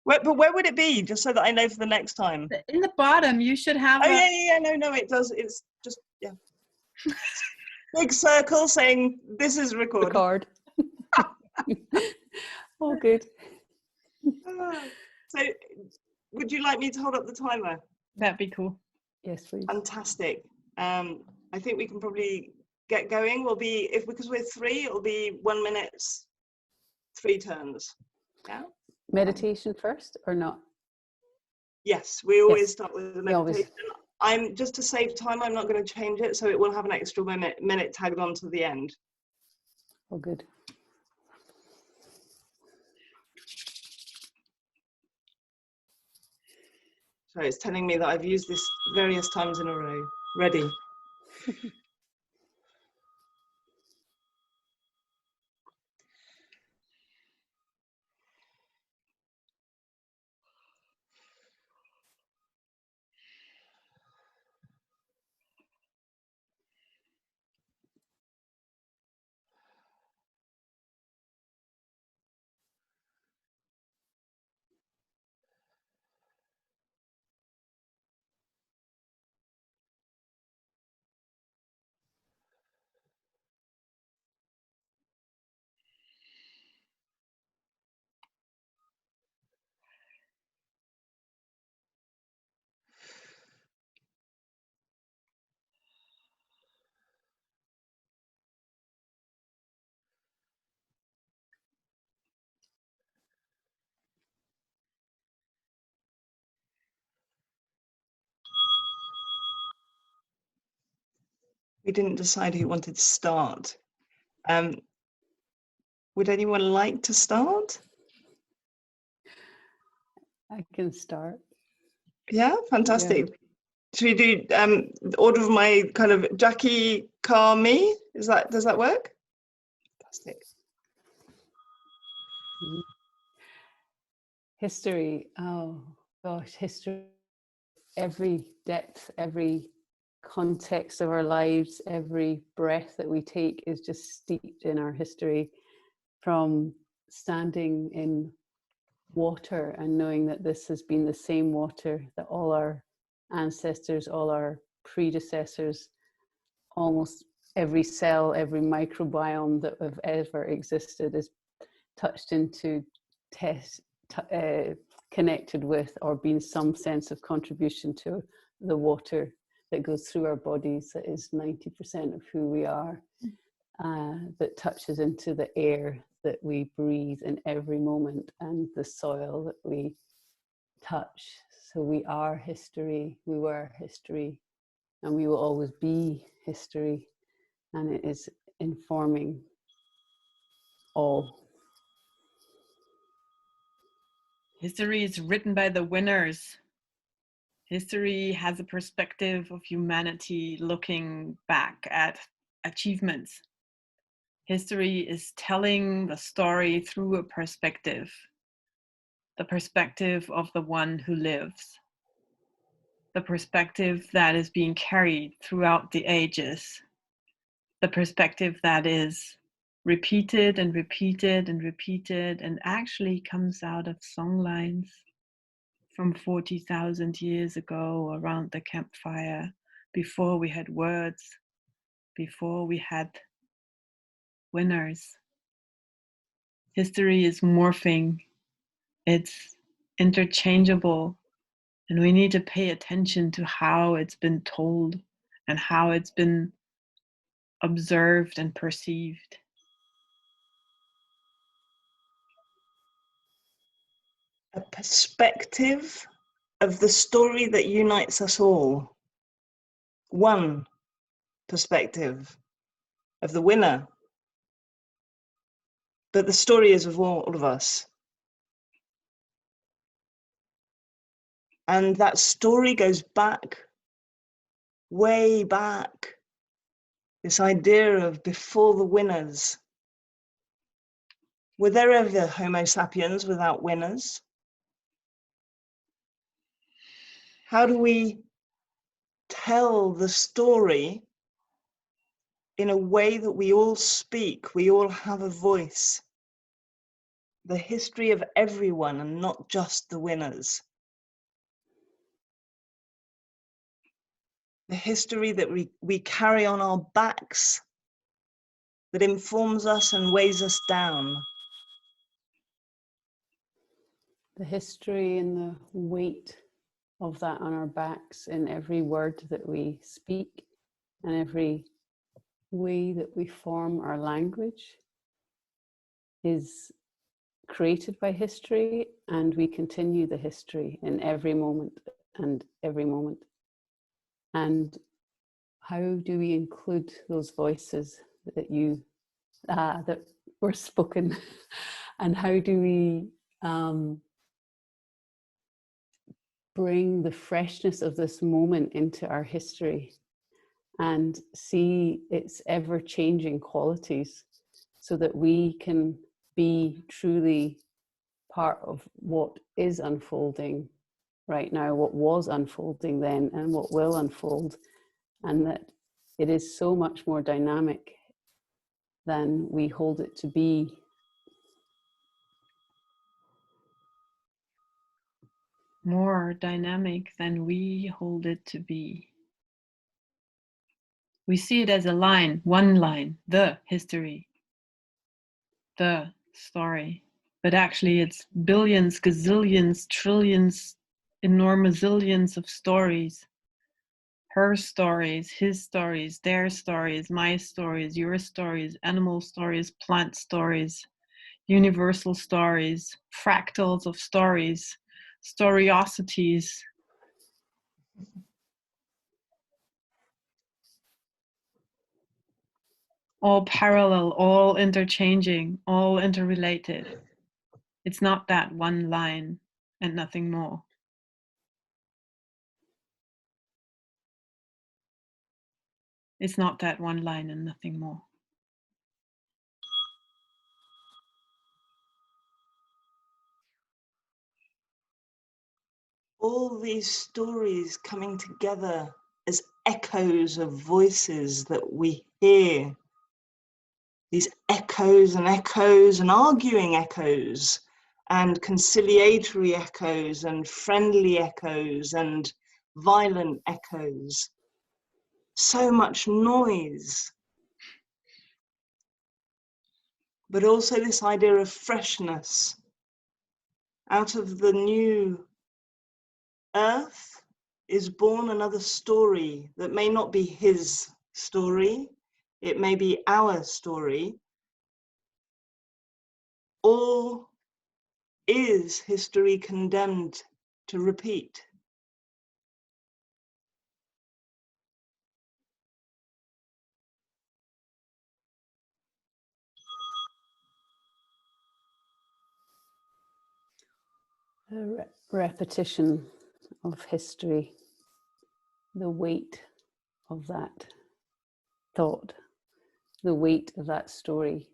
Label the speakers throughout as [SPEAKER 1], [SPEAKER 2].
[SPEAKER 1] But where would it be, just so that I know for the next time?
[SPEAKER 2] In the bottom, you should have.
[SPEAKER 1] Oh yeah. No, it does. It's just big circle saying this is record.
[SPEAKER 3] Oh, good.
[SPEAKER 1] So, would you like me to hold up the timer?
[SPEAKER 2] That'd be cool.
[SPEAKER 3] Yes, please.
[SPEAKER 1] Fantastic. I think we can probably get going. Because we're 3, it'll be 1 minute, 3 turns. Yeah.
[SPEAKER 3] Meditation first or not?
[SPEAKER 1] Yes, we always start with the meditation.
[SPEAKER 3] Always.
[SPEAKER 1] Just to save time, I'm not going to change it, so it will have an extra minute tagged on to the end.
[SPEAKER 3] Oh, good.
[SPEAKER 1] So it's telling me that I've used this various times in a row. Ready? We didn't decide who wanted to start. Would anyone like to start?
[SPEAKER 3] I can start.
[SPEAKER 1] Yeah, fantastic. Yeah. Should we do the order of my kind of Jackie, Car, me? Does that work? Fantastic.
[SPEAKER 3] History. Oh gosh, history. Every depth, every context of our lives, every breath that we take is just steeped in our history. From standing in water and knowing that this has been the same water that all our ancestors, all our predecessors, almost every cell, every microbiome that have ever existed is touched into, connected with, or been some sense of contribution to the water that goes through our bodies, that is 90% of who we are, that touches into the air that we breathe in every moment and the soil that we touch. So we are history, we were history, and we will always be history, and it is informing all.
[SPEAKER 2] History is written by the winners. History has a perspective of humanity looking back at achievements. History is telling the story through a perspective, the perspective of the one who lives, the perspective that is being carried throughout the ages, the perspective that is repeated and repeated and repeated and actually comes out of songlines from 40,000 years ago around the campfire, before we had words, before we had winners. History is morphing, it's interchangeable, and we need to pay attention to how it's been told and how it's been observed and perceived.
[SPEAKER 1] A perspective of the story that unites us all. One perspective of the winner. But the story is of all of us. And that story goes back, way back. This idea of before the winners. Were there ever Homo sapiens without winners? How do we tell the story in a way that we all speak, we all have a voice? the history of everyone and not just the winners. The history that we carry on our backs, that informs us and weighs us down.
[SPEAKER 3] The history and the weight of that on our backs in every word that we speak and every way that we form our language is created by history, and we continue the history in every moment and every moment. And how do we include those voices that that were spoken, and how do we bring the freshness of this moment into our history and see its ever-changing qualities so that we can be truly part of what is unfolding right now, what was unfolding then, and what will unfold, and that it is so much more dynamic than we hold it to be.
[SPEAKER 2] More dynamic than we hold it to be. We see it as a line, one line, the history, the story. But actually it's billions, gazillions, trillions, enormous of stories. Her stories, his stories, their stories, my stories, your stories, animal stories, plant stories, universal stories, fractals of stories, storiosities. All parallel, all interchanging, all interrelated. It's not that one line and nothing more. It's not that one line and nothing more.
[SPEAKER 1] All these stories coming together as echoes of voices that we hear. These echoes and arguing echoes and conciliatory echoes and friendly echoes and violent echoes. So much noise. But also this idea of freshness. Out of the new earth is born another story that may not be his story, it may be our story, or is history condemned to repeat?
[SPEAKER 3] The repetition of history, the weight of that thought, the weight of that story,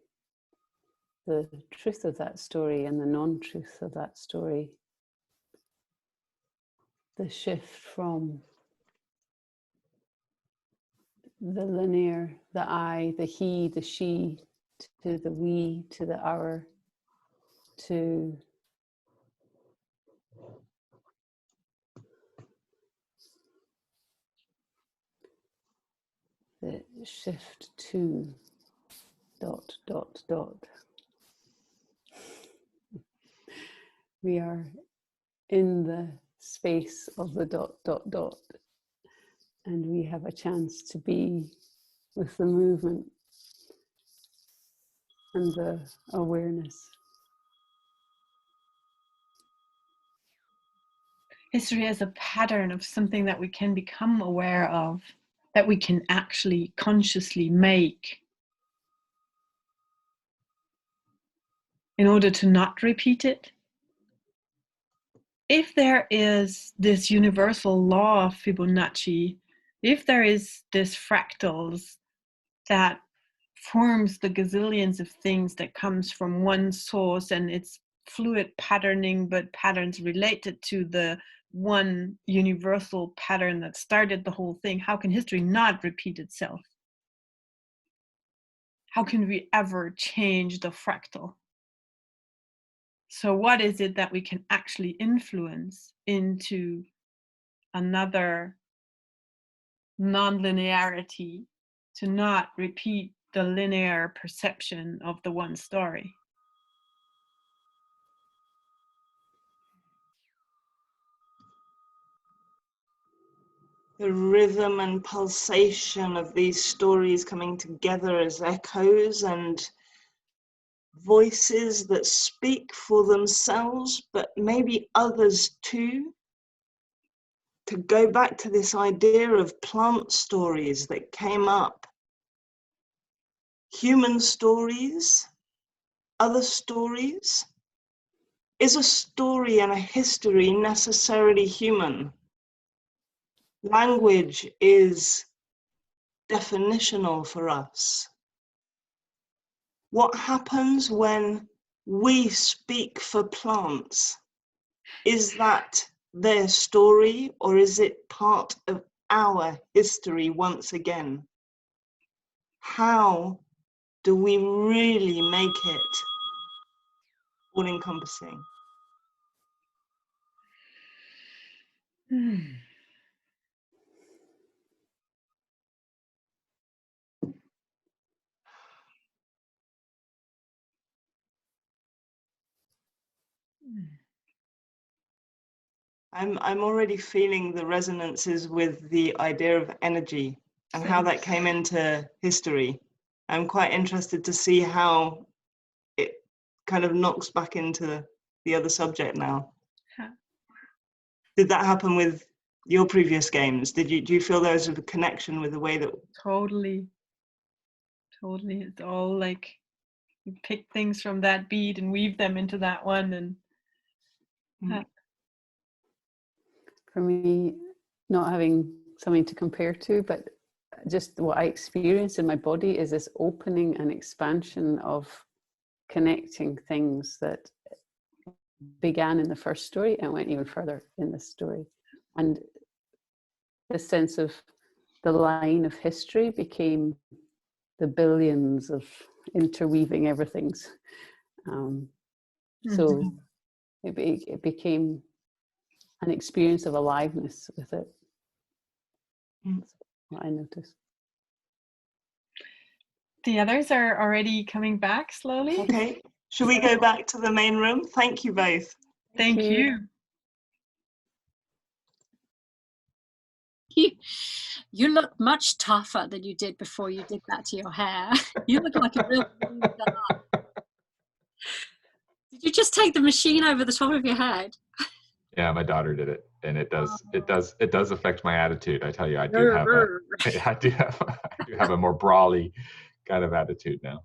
[SPEAKER 3] the truth of that story and the non-truth of that story, the shift from the linear, the I, the he, the she, to the we, to the our, to the shift to ... We are in the space of the ... and we have a chance to be with the movement and the awareness.
[SPEAKER 2] History as a pattern of something that we can become aware of, that we can actually consciously make in order to not repeat it. If there is this universal law of Fibonacci, if there is this fractals that forms the gazillions of things that comes from one source, and it's fluid patterning, but patterns related to the one universal pattern that started the whole thing, how can history not repeat itself? How can we ever change the fractal? So what is it that we can actually influence into another non-linearity, to not repeat the linear perception of the one story?
[SPEAKER 1] The rhythm and pulsation of these stories coming together as echoes and voices that speak for themselves, but maybe others too. To go back to this idea of plant stories that came up, human stories, other stories. Is a story and a history necessarily human? Language is definitional for us. What happens when we speak for plants? Is that their story, or is it part of our history once again? How do we really make it all-encompassing? I'm already feeling the resonances with the idea of energy and how that came into history. I'm quite interested to see how it kind of knocks back into the other subject now.
[SPEAKER 2] Huh.
[SPEAKER 1] Did that happen with your previous games? Do you feel there was a connection with the way that?
[SPEAKER 2] Totally. It's all like you pick things from that beat and weave them into that one. And
[SPEAKER 3] for me, not having something to compare to, but just what I experience in my body is this opening and expansion of connecting things that began in the first story and went even further in this story. And this sense of the line of history became the billions of interweaving everythings. So it became an experience of aliveness with it. That's what I noticed.
[SPEAKER 2] the others are already coming back slowly.
[SPEAKER 1] Okay, should we go back to the main room? Thank you both.
[SPEAKER 2] Thank you.
[SPEAKER 4] You look much tougher than you did before you did that to your hair. You look like a real guy. Did you just take the machine over the top of your head?
[SPEAKER 5] Yeah, my daughter did it, and it does affect my attitude. I tell you, I do have a more brawly kind of attitude now.